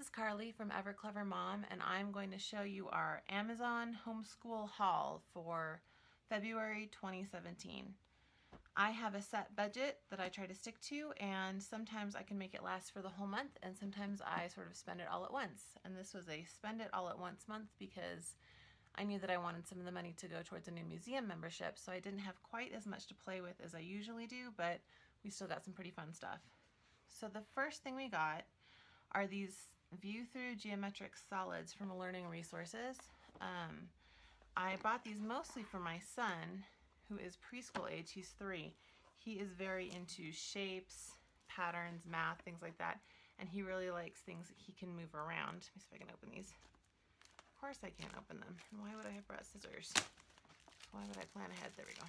is Carly from Ever Clever Mom, and I'm going to show you our Amazon Homeschool haul for February 2017. I have a set budget that I try to stick to, and sometimes I can make it last for the whole month, and sometimes I sort of spend it all at once. And this was a spend it all at once month because I knew that I wanted some of the money to go towards a new museum membership, so I didn't have quite as much to play with as I usually do, but we still got some pretty fun stuff. So the first thing we got are these view through geometric solids from Learning Resources. I bought these mostly for my son, who is preschool age. He's 3. He is very into shapes, patterns, math, things like that, and he really likes things that he can move around. Let me see if I can open these. Of course I can't open them. And why would I have brought scissors? Why would I plan ahead? There we go.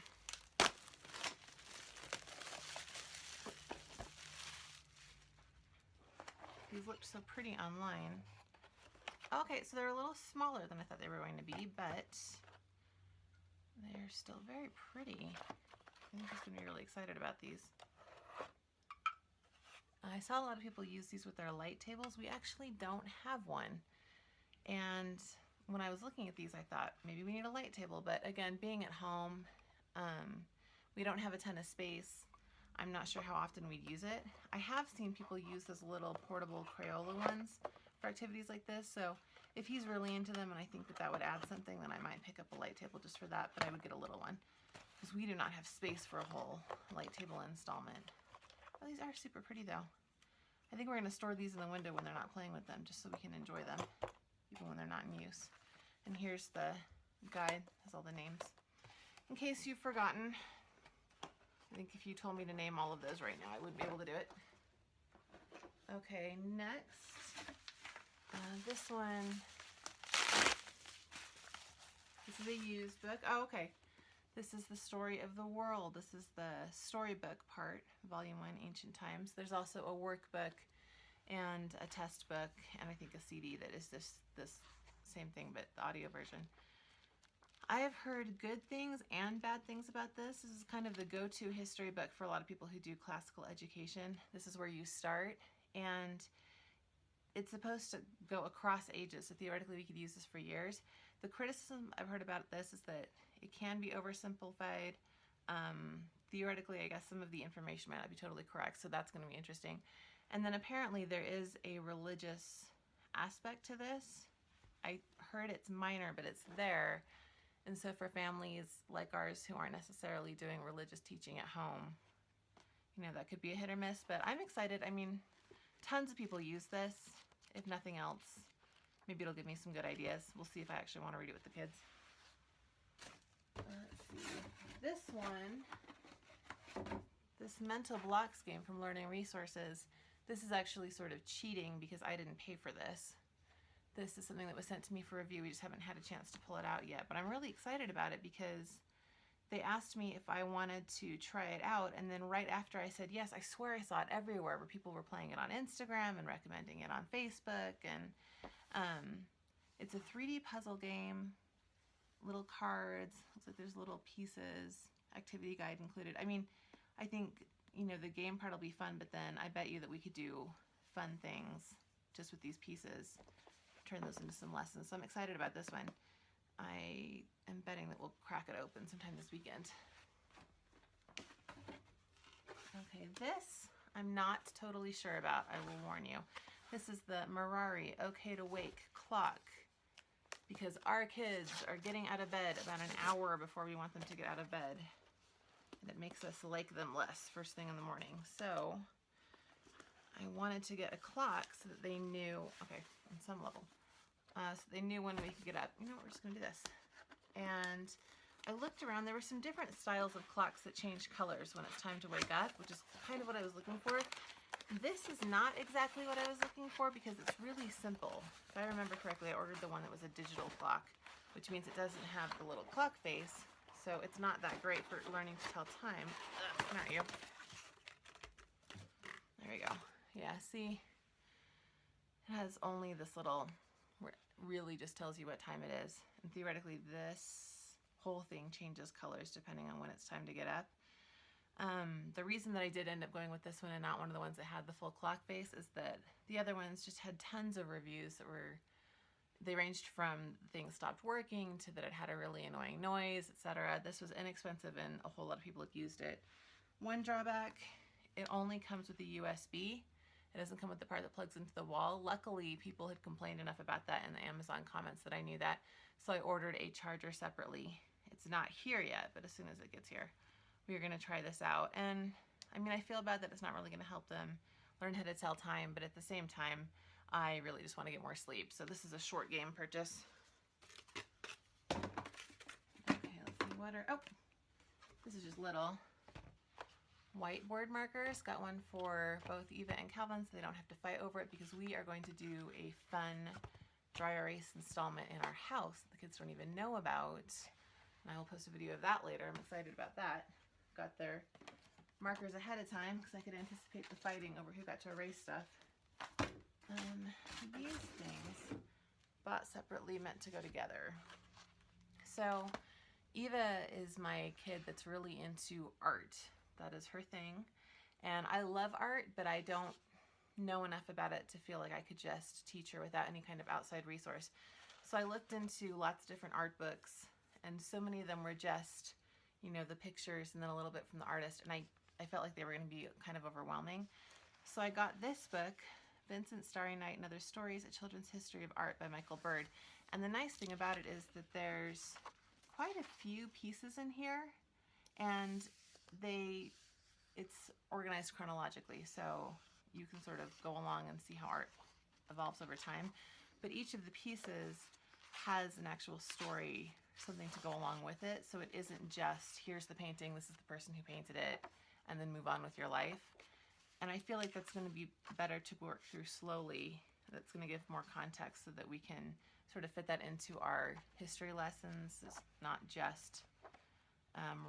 These looked so pretty online. Okay, so they're a little smaller than I thought they were going to be, but they're still very pretty. I think he's going to be really excited about these. I saw a lot of people use these with their light tables. We actually don't have one. And when I was looking at these, I thought maybe we need a light table, but again, being at home, we don't have a ton of space. I'm not sure how often we'd use it. I have seen people use those little portable Crayola ones for activities like this, so if he's really into them and I think that that would add something, then I might pick up a light table just for that, but I would get a little one because we do not have space for a whole light table installment. Oh, these are super pretty though. I think we're going to store these in the window when they're not playing with them just so we can enjoy them even when they're not in use. And here's the guide, has all the names. In case you've forgotten, I think if you told me to name all of those right now, I wouldn't be able to do it. Okay, next, this one, this is a used book. Oh, okay. This is the Story of the World. This is the storybook part, Volume 1, Ancient Times. There's also a workbook and a test book, and I think a CD that is this same thing, but the audio version. I have heard good things and bad things about this. This is kind of the go-to history book for a lot of people who do classical education. This is where you start, and it's supposed to go across ages, so theoretically we could use this for years. The criticism I've heard about this is that it can be oversimplified. Theoretically, I guess some of the information might not be totally correct, so that's going to be interesting. And then apparently there is a religious aspect to this. I heard it's minor, but it's there. And so for families like ours who aren't necessarily doing religious teaching at home, you know, that could be a hit or miss, but I'm excited. I mean, tons of people use this. If nothing else, maybe it'll give me some good ideas. We'll see if I actually want to read it with the kids. Let's see. This one, this mental blocks game from Learning Resources, this is actually sort of cheating because I didn't pay for this. This is something that was sent to me for review. We just haven't had a chance to pull it out yet, but I'm really excited about it because they asked me if I wanted to try it out, and then right after I said yes, I swear I saw it everywhere where people were playing it on Instagram and recommending it on Facebook, and it's a 3D puzzle game, little cards, looks like there's little pieces, activity guide included. I mean, I think, you know, the game part will be fun, but then I bet you that we could do fun things just with these pieces, turn those into some lessons. So I'm excited about this one. I am betting that we'll crack it open sometime this weekend. Okay, this I'm not totally sure about, I will warn you. This is the Merari OK to Wake clock, because our kids are getting out of bed about an hour before we want them to get out of bed. And it makes us like them less first thing in the morning. So I wanted to get a clock so that they knew, okay, on some level, so they knew when we could get up. You know what, we're just gonna do this. And I looked around, there were some different styles of clocks that change colors when it's time to wake up, which is kind of what I was looking for. This is not exactly what I was looking for because it's really simple. If I remember correctly, I ordered the one that was a digital clock, which means it doesn't have the little clock face, so it's not that great for learning to tell time. Ugh, come at you. There we go. Yeah, see? It has only this little, where it really just tells you what time it is. And theoretically, this whole thing changes colors depending on when it's time to get up. The reason that I did end up going with this one and not one of the ones that had the full clock face is that the other ones just had tons of reviews that were, they ranged from things stopped working to that it had a really annoying noise, etc. This was inexpensive and a whole lot of people have used it. One drawback, it only comes with a USB. It doesn't come with the part that plugs into the wall. Luckily, people had complained enough about that in the Amazon comments that I knew that, so I ordered a charger separately. It's not here yet, but as soon as it gets here, we're gonna try this out. And I mean, I feel bad that it's not really gonna help them learn how to tell time, but at the same time, I really just want to get more sleep. So this is a short game purchase. Okay, let's see what are, oh, this is just little whiteboard markers. Got one for both Eva and Calvin so they don't have to fight over it, because we are going to do a fun dry erase installment in our house that the kids don't even know about. And I will post a video of that later. I'm excited about that. Got their markers ahead of time because I could anticipate the fighting over who got to erase stuff. These things, bought separately, meant to go together. So Eva is my kid that's really into art. That is her thing. And I love art, but I don't know enough about it to feel like I could just teach her without any kind of outside resource. So I looked into lots of different art books, and so many of them were just, you know, the pictures and then a little bit from the artist, and I felt like they were going to be kind of overwhelming. So I got this book, Vincent Starry Night and Other Stories, A Children's History of Art by Michael Bird. And the nice thing about it is that there's quite a few pieces in here, and it's organized chronologically, so you can sort of go along and see how art evolves over time. But each of the pieces has an actual story, something to go along with it, so it isn't just, here's the painting, this is the person who painted it, and then move on with your life. And I feel like that's going to be better to work through slowly. That's going to give more context so that we can sort of fit that into our history lessons. It's not just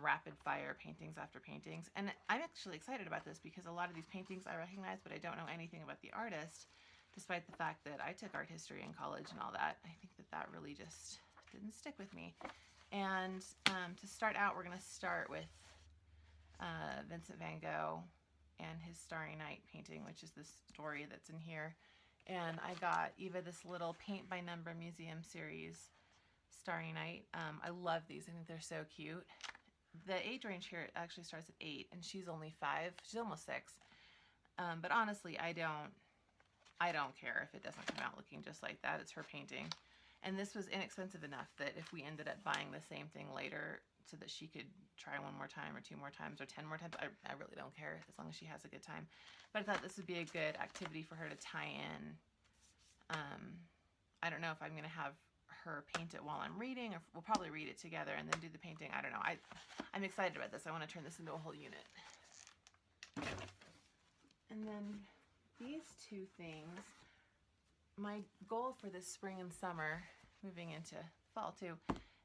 rapid fire paintings after paintings. And I'm actually excited about this because a lot of these paintings I recognize, but I don't know anything about the artist, despite the fact that I took art history in college and all that. I think that that really just didn't stick with me. And to start out, we're going to start with Vincent van Gogh and his Starry Night painting, which is this story that's in here. And I got Eva this little paint by number museum series, Starry Night. I love these. I think they're so cute. The age range here actually starts at 8, and she's only 5. She's almost 6. But honestly, I don't care if it doesn't come out looking just like that. It's her painting. And this was inexpensive enough that if we ended up buying the same thing later so that she could try 1 more time or 2 more times or 10 more times, I really don't care as long as she has a good time. But I thought this would be a good activity for her to tie in. I don't know if I'm going to have her paint it while I'm reading, or we'll probably read it together and then do the painting. I don't know. I'm excited about this. I want to turn this into a whole unit. And then these 2 things, my goal for this spring and summer, moving into fall too,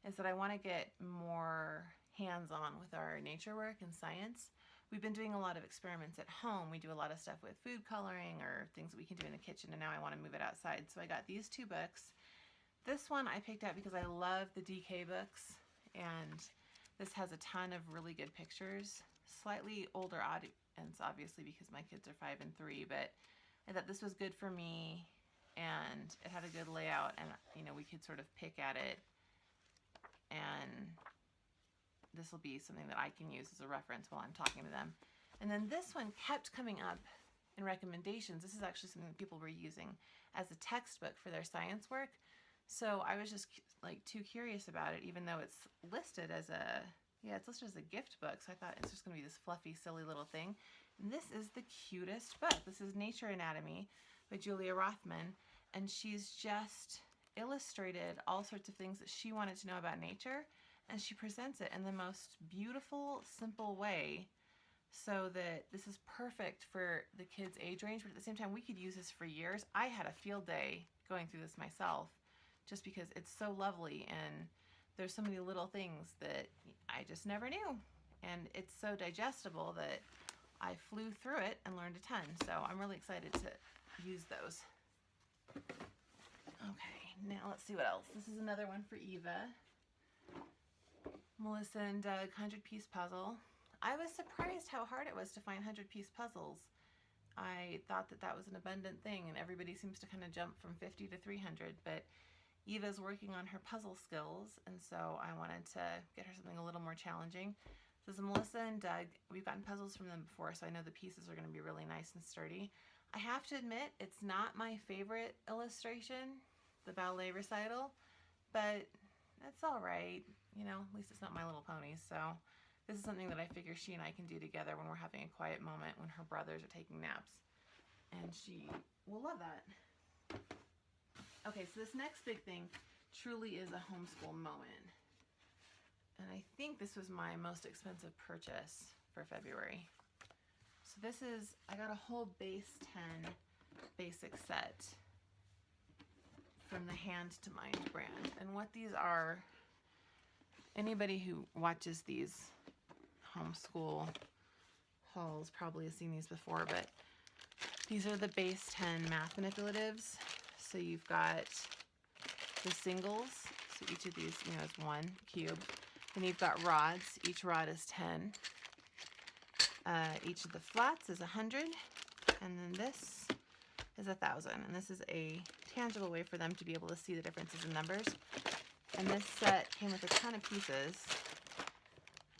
is that I want to get more hands-on with our nature work and science. We've been doing a lot of experiments at home. We do a lot of stuff with food coloring or things that we can do in the kitchen, and now I want to move it outside. So I got these 2 books. This one I picked out because I love the DK books, and this has a ton of really good pictures. Slightly older audience, obviously, because my kids are 5 and 3, but I thought this was good for me, and it had a good layout, and you know, we could sort of pick at it, and this will be something that I can use as a reference while I'm talking to them. And then this one kept coming up in recommendations. This is actually something that people were using as a textbook for their science work. So I was just like too curious about it, even though it's listed as it's listed as a gift book. So I thought it's just gonna be this fluffy, silly little thing. And this is the cutest book. This is Nature Anatomy by Julia Rothman. And she's just illustrated all sorts of things that she wanted to know about nature. And she presents it in the most beautiful, simple way, so that this is perfect for the kids' age range, but at the same time, we could use this for years. I had a field day going through this myself, just because it's so lovely, and there's so many little things that I just never knew. And it's so digestible that I flew through it and learned a ton. So I'm really excited to use those. Okay, now let's see what else. This is another one for Eva. Melissa and Doug 100-piece puzzle. I was surprised how hard it was to find 100-piece puzzles. I thought that that was an abundant thing, and everybody seems to kind of jump from 50 to 300, but Eva's working on her puzzle skills, and so I wanted to get her something a little more challenging. This is Melissa and Doug. We've gotten puzzles from them before, so I know the pieces are going to be really nice and sturdy. I have to admit, it's not my favorite illustration, the ballet recital, but it's all right. You know, at least it's not My Little Pony, so this is something that I figure she and I can do together when we're having a quiet moment when her brothers are taking naps. And she will love that. Okay, so this next big thing truly is a homeschool moment. And I think this was my most expensive purchase for February. So this is, I got a whole base 10 basic set from the Hand to Mind brand. And what these are, anybody who watches these homeschool hauls probably has seen these before, but these are the base 10 math manipulatives. So you've got the singles, so each of these, you know, is one cube. Then you've got rods, each rod is 10. Each of the flats is 100, and then this is 1,000. And this is a tangible way for them to be able to see the differences in numbers. And this set came with a ton of pieces.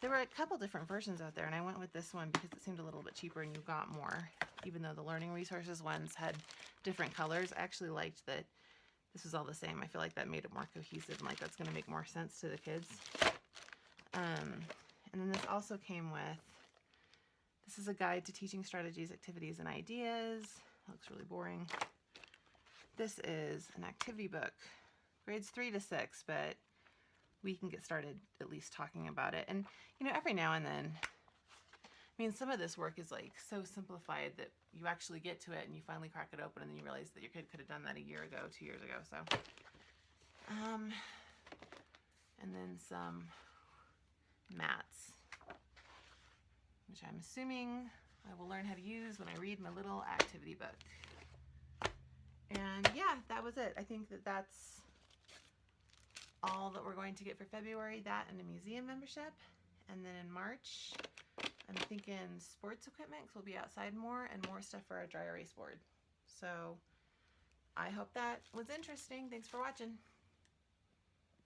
There were a couple different versions out there, and I went with this one because it seemed a little bit cheaper and you got more. Even though the Learning Resources ones had different colors, I actually liked that this was all the same. I feel like that made it more cohesive, and like that's going to make more sense to the kids. And then this also came with, this is a guide to teaching strategies, activities, and ideas. That looks really boring. This is an activity book, grades 3 to 6, but we can get started at least talking about it. And, you know, every now and then, I mean, some of this work is like so simplified that you actually get to it and you finally crack it open and then you realize that your kid could have done that a year ago, 2 years ago. So, and then some mats, which I'm assuming I will learn how to use when I read my little activity book. And yeah, that was it. I think that that's all that we're going to get for February, that and a museum membership. And then in March, I'm thinking sports equipment, because we'll be outside more, and more stuff for our dry erase board. So I hope that was interesting. Thanks for watching.